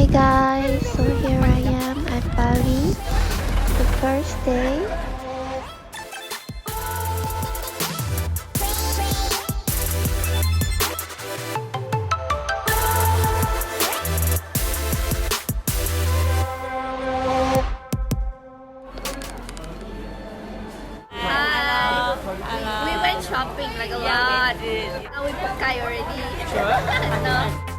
Hi guys, so here I am at Bali, the first day. We went shopping like a lot. Now we Pukay already. Sure? No.